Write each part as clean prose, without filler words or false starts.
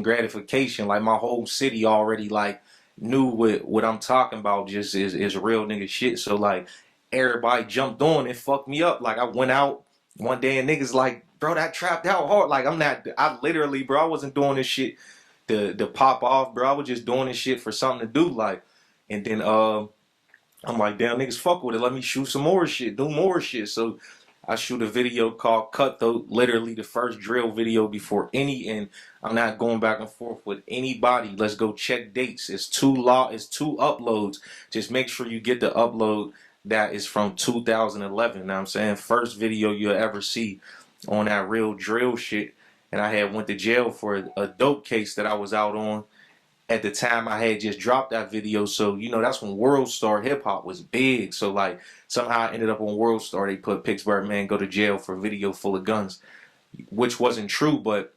gratification. Like my whole city already like knew what I'm talking about just is real nigga shit. So like everybody jumped on and fucked me up. Like I went out one day and niggas like, bro, that trapped out hard. Like I literally, bro, I wasn't doing this shit to pop off, bro. I was just doing this shit for something to do. Like, and then I'm like, damn, niggas fuck with it. Let me shoot some more shit, do more shit. So I shoot a video called Cutthroat, literally the first drill video before any, and I'm not going back and forth with anybody. Let's go check dates. It's two uploads. Just make sure you get the upload that is from 2011. Now I'm saying first video you'll ever see on that real drill shit. And I had went to jail for a dope case that I was out on. At the time I had just dropped that video, so you know that's when World Star Hip Hop was big. So like somehow I ended up on World Star. They put Pittsburgh man go to jail for video full of guns, which wasn't true, but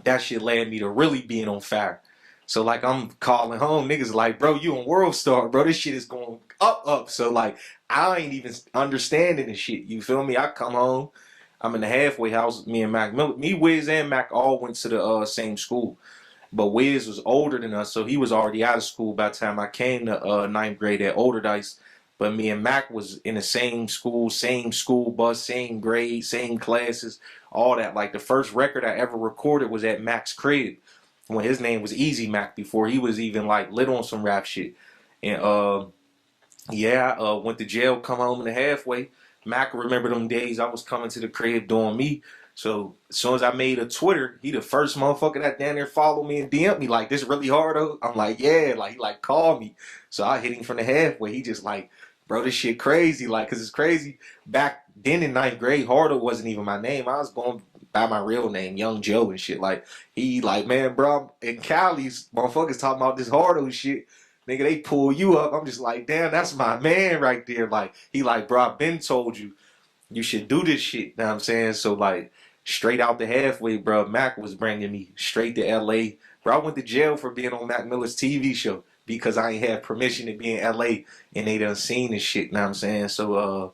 that shit led me to really being on fire. So like I'm calling home, niggas like, bro, you on World Star, bro. This shit is going up. So like I ain't even understanding the shit. You feel me? I come home, I'm in the halfway house. Me and Mac Miller, me, Wiz, and Mac all went to the same school. But Wiz was older than us, so he was already out of school by the time I came to ninth grade at Older Dice. But me and Mac was in the same school bus, same grade, same classes, all that. Like the first record I ever recorded was at Mac's crib when his name was Easy Mac before he was even like lit on some rap shit. And yeah, went to jail, come home in the halfway. Mac remember them days I was coming to the crib doing me. So as soon as I made a Twitter, he the first motherfucker that down there followed me and DM me like, this really hard though. I'm like, yeah, like he like called me. So I hit him from the halfway. He just like, bro, this shit crazy. Like, cause it's crazy. Back then in ninth grade, Hardo wasn't even my name. I was going by my real name, Young Joe and shit. Like he like, man, bro, in Cali's motherfuckers talking about this Hardo shit. Nigga, they pull you up. I'm just like, damn, that's my man right there. Like, he like, bro, I been told you should do this shit. You know what I'm saying? So like straight out the halfway, bro, Mac was bringing me straight to LA. Bro, I went to jail for being on Mac Miller's TV show because I ain't had permission to be in LA and they done seen this shit. You know what I'm saying? So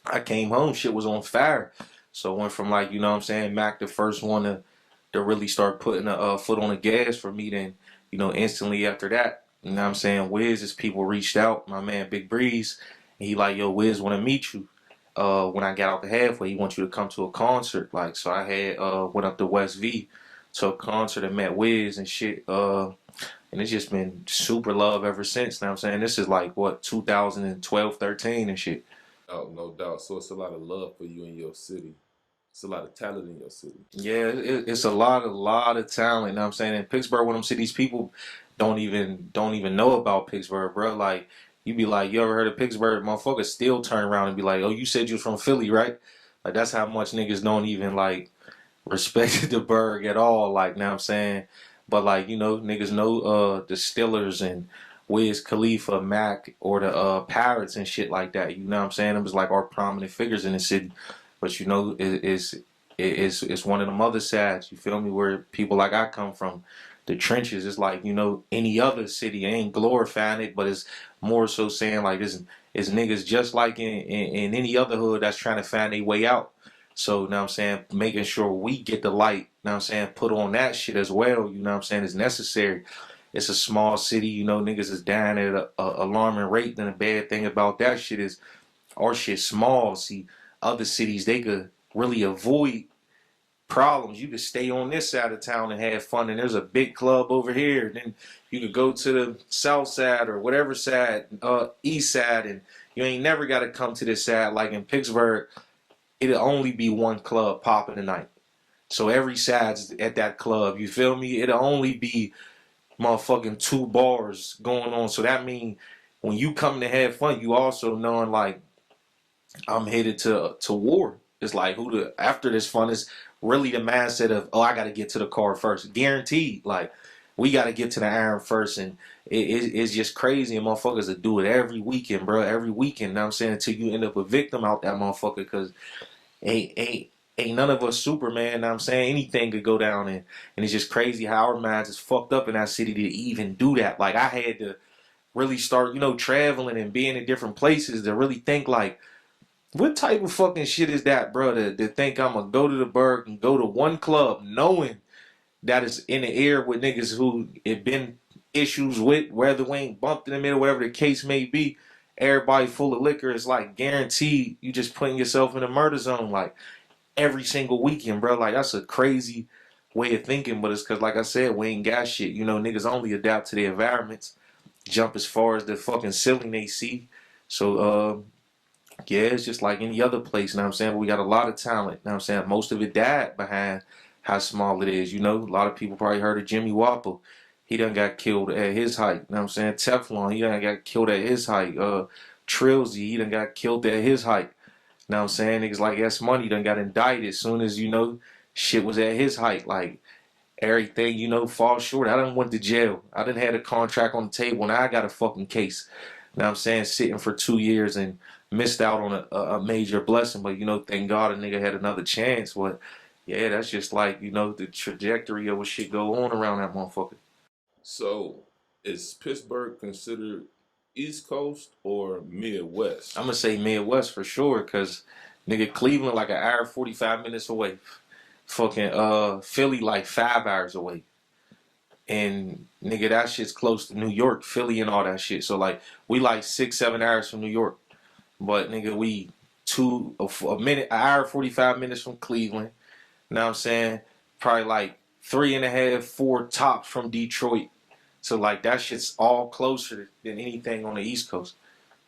I came home, shit was on fire. So I went from like, you know what I'm saying, Mac the first one to really start putting a foot on the gas for me. Then, you know, instantly after that, you know what I'm saying, Wiz, as people reached out, my man Big Breeze, and he like, yo, Wiz wanna meet you. When I got out the halfway, he wants you to come to a concert. Like, so I had went up to West V to a concert and met Wiz and shit. And it's just been super love ever since. Now I'm saying this is like what 2012, 13 and shit. Oh, no doubt. So it's a lot of love for you in your city. It's a lot of talent in your city. Yeah, it's a lot of talent. You know what I'm saying? In Pittsburgh, one of them cities, people don't even know about Pittsburgh, bro. Like you be like, you ever heard of Pittsburgh? Motherfuckers still turn around and be like, oh, you said you was from Philly, right? Like that's how much niggas don't even like respect the burg at all. Like now I'm saying, but like you know, niggas know the Stillers and Wiz Khalifa, Mac, or the Pirates and shit like that. You know what I'm saying? It was like our prominent figures in the city. But you know, it's one of them other sides. You feel me? Where people like I come from, the trenches. It's like you know any other city. I ain't glorifying it, but it's more so saying like this is niggas just like in any other hood that's trying to find their way out. So now I'm saying making sure we get the light. Now I'm saying put on that shit as well. You know what I'm saying is necessary. It's a small city. You know niggas is dying at a alarming rate. Then the bad thing about that shit is our shit small. See other cities they could really avoid problems. You could stay on this side of town and have fun, and there's a big club over here. Then you could go to the south side or whatever side, east side, and you ain't never got to come to this side. Like in Pittsburgh, it'll only be one club popping tonight. So every side's at that club. You feel me? It'll only be motherfucking two bars going on. So that means when you come to have fun, you also knowing like I'm headed to war. It's like after this fun is really the mindset of I got to get to the car first, guaranteed. Like we got to get to the iron first, and it's just crazy. And motherfuckers that do it every weekend, bro, every weekend. You know what I'm saying until you end up a victim out that motherfucker, because ain't none of us Superman. You know what I'm saying anything could go down, and it's just crazy how our minds is fucked up in that city to even do that. Like I had to really start, traveling and being in different places to really think like, what type of fucking shit is that, bro? To think I'm gonna go to the burg and go to one club knowing that is in the air with niggas who it been issues with, whether we ain't bumped in the middle, whatever the case may be. Everybody full of liquor is like guaranteed you just putting yourself in a murder zone like every single weekend, bro. Like that's a crazy way of thinking, but it's cause like I said, we ain't got shit. You know, niggas only adapt to their environments, jump as far as the fucking ceiling they see. So yeah, it's just like any other place, you know what I'm saying? We got a lot of talent, you know what I'm saying? Most of it died behind how small it is, you know? A lot of people probably heard of Jimmy Wapple. He done got killed at his height, you know what I'm saying? Teflon, he done got killed at his height. Trilzy, he done got killed at his height. You know what I'm saying? Niggas like S Money done got indicted as soon as, you know, shit was at his height. Like, everything, you know, falls short. I done went to jail. I done had a contract on the table, and I got a fucking case. You know what I'm saying? Sitting for 2 years and missed out on a major blessing. But, you know, thank God a nigga had another chance. But, yeah, that's just like, you know, the trajectory of what shit go on around that motherfucker. So, is Pittsburgh considered East Coast or Midwest? I'm going to say Midwest for sure because, nigga, Cleveland like an hour, 45 minutes away. Fucking Philly like 5 hours away. And nigga, that shit's close to New York, Philly, and all that shit. So like, we like 6, 7 hours from New York, but nigga, we a minute, an hour, 45 minutes from Cleveland. You know what I'm saying? Probably like 3.5, 4 tops from Detroit. So like, that shit's all closer than anything on the East Coast.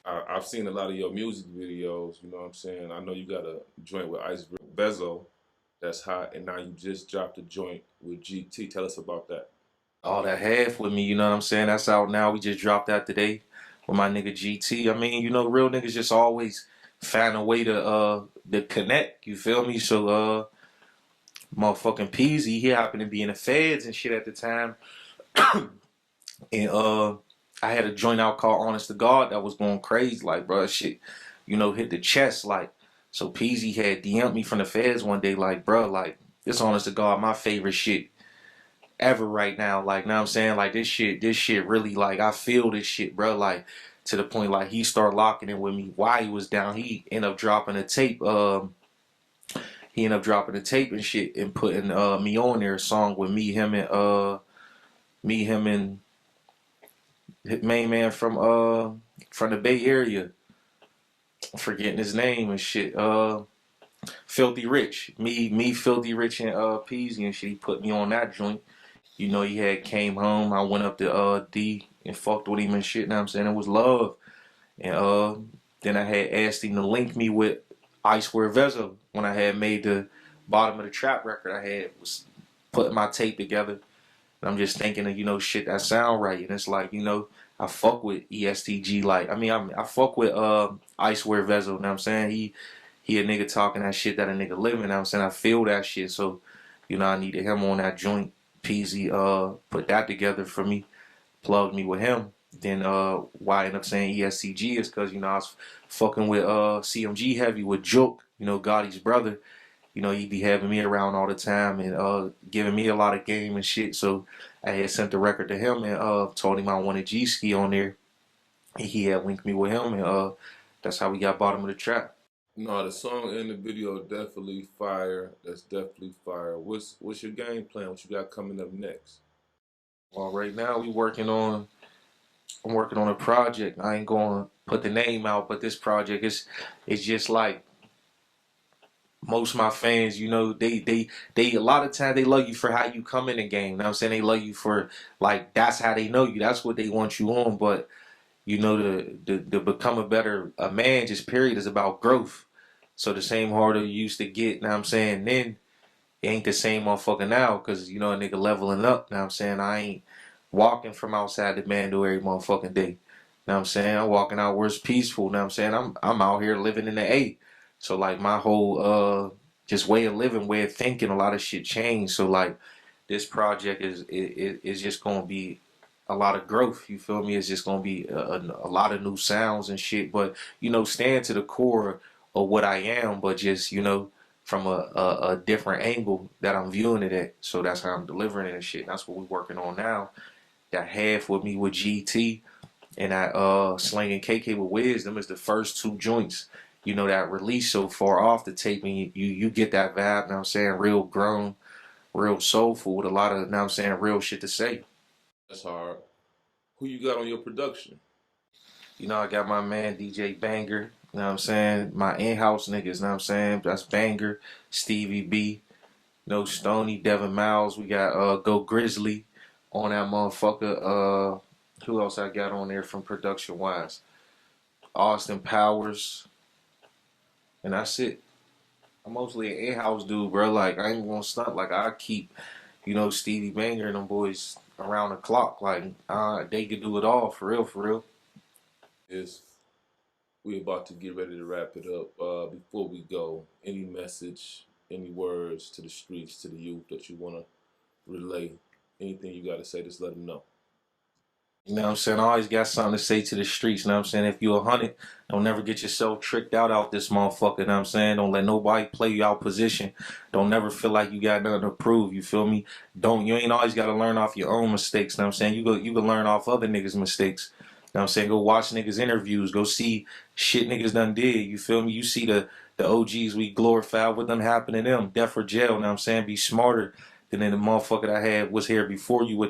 I've seen a lot of your music videos. You know what I'm saying? I know you got a joint with Ice Bezo that's hot, and now you just dropped a joint with GT. Tell us about that. All that half with me, you know what I'm saying? That's out now. We just dropped that today with my nigga GT. I mean, you know, real niggas just always find a way to connect. You feel me? So motherfucking Peasy, he happened to be in the feds and shit at the time. And I had a joint out called Honest to God that was going crazy, like, bro, shit, you know, hit the chest, like. So Peasy had DM'd me from the feds one day, like, bro, like, this Honest to God, my favorite shit ever right now. Like, know what I'm saying? Like, this shit really, like, I feel this shit, bro. Like, to the point, like, he started locking in with me while he was down. He ended up dropping a tape. He ended up dropping a tape and shit and putting me on there, a song with me, him, and main man from the Bay Area. I'm forgetting his name and shit. Filthy Rich. Me, Filthy Rich, and Peasy and shit. He put me on that joint. You know, he had came home. I went up to D and fucked with him and shit. Now I'm saying it was love. And then I had asked him to link me with I Swear Vezo when I had made the bottom of the trap record. I had was putting my tape together. And I'm just thinking of, you know, shit that sound right. And it's like, you know, I fuck with ESTG. Like, I mean, I fuck with I Swear Vezo. You know what I'm saying? He a nigga talking that shit that a nigga living. You know what I'm saying? I feel that shit. So, you know, I needed him on that joint. Peasy put that together for me, plugged me with him. Then why I end up saying ESCG is because, you know, I was fucking with CMG heavy with Joke, you know, Gotti's brother. You know, he be having me around all the time and giving me a lot of game and shit. So I had sent the record to him and told him I wanted G-Ski on there. And he had linked me with him and that's how we got Bottom of the Trap. No, the song and the video definitely fire. That's definitely fire. What's your game plan? What you got coming up next? Well, right now I'm working on a project. I ain't gonna put the name out, but this project is it's just like most of my fans, you know, they a lot of times they love you for how you come in the game. You know what I'm saying? They love you for like that's how they know you. That's what they want you on. But you know, the become a man just period is about growth. So the same Hardo you used to get, you know what I'm saying, then it ain't the same motherfucker now, cause you know a nigga leveling up, you know what I'm saying? I ain't walking from outside the bando every motherfucking day. You know what I'm saying? I'm walking out where it's peaceful, you know what I'm saying? I'm out here living in the A. So like my whole just way of living, way of thinking, a lot of shit changed. So like this project is just gonna be a lot of growth. You feel me? It's just gonna be a lot of new sounds and shit. But you know, stand to the core of what I am, but just you know, from a different angle that I'm viewing it at. So that's how I'm delivering it and shit. That's what we're working on now. That half with me with GT and that slinging KK with Wiz. Them is the first two joints. You know that release so far off the tape, and you get that vibe. You know what I'm saying? Real grown. real soulful with a lot of, you know what I'm saying, real shit to say. That's hard. Who you got on your production? You know, I got my man DJ Banger, you know what I'm saying? My in-house niggas, you know what I'm saying? That's Banger, Stevie B, No Stony, Devin Miles. We got Go Grizzly on that motherfucker. Who else I got on there from production wise? Austin Powers, and that's it. I'm mostly an in-house dude, bro. Like I ain't gonna stunt. Like I keep, you know, Stevie Banger and them boys around the clock. Like they could do it all for real, for real. Is we about to get ready to wrap it up. Before we go, any message, any words to the streets, to the youth that you want to relay? Anything you got to say, just let them know. You know what I'm saying? I always got something to say to the streets. You know what I'm saying? If you 100, don't never get yourself tricked out this motherfucker. You know what I'm saying? Don't let nobody play you out position. Don't never feel like you got nothing to prove. You feel me? You ain't always got to learn off your own mistakes. You know what I'm saying? You can learn off other niggas' mistakes. You know what I'm saying? Go watch niggas' interviews. Go see shit niggas done did. You feel me? You see the OGs we glorify, what done happened to them. Death or jail. You know what I'm saying? Be smarter than the motherfucker that was here before you with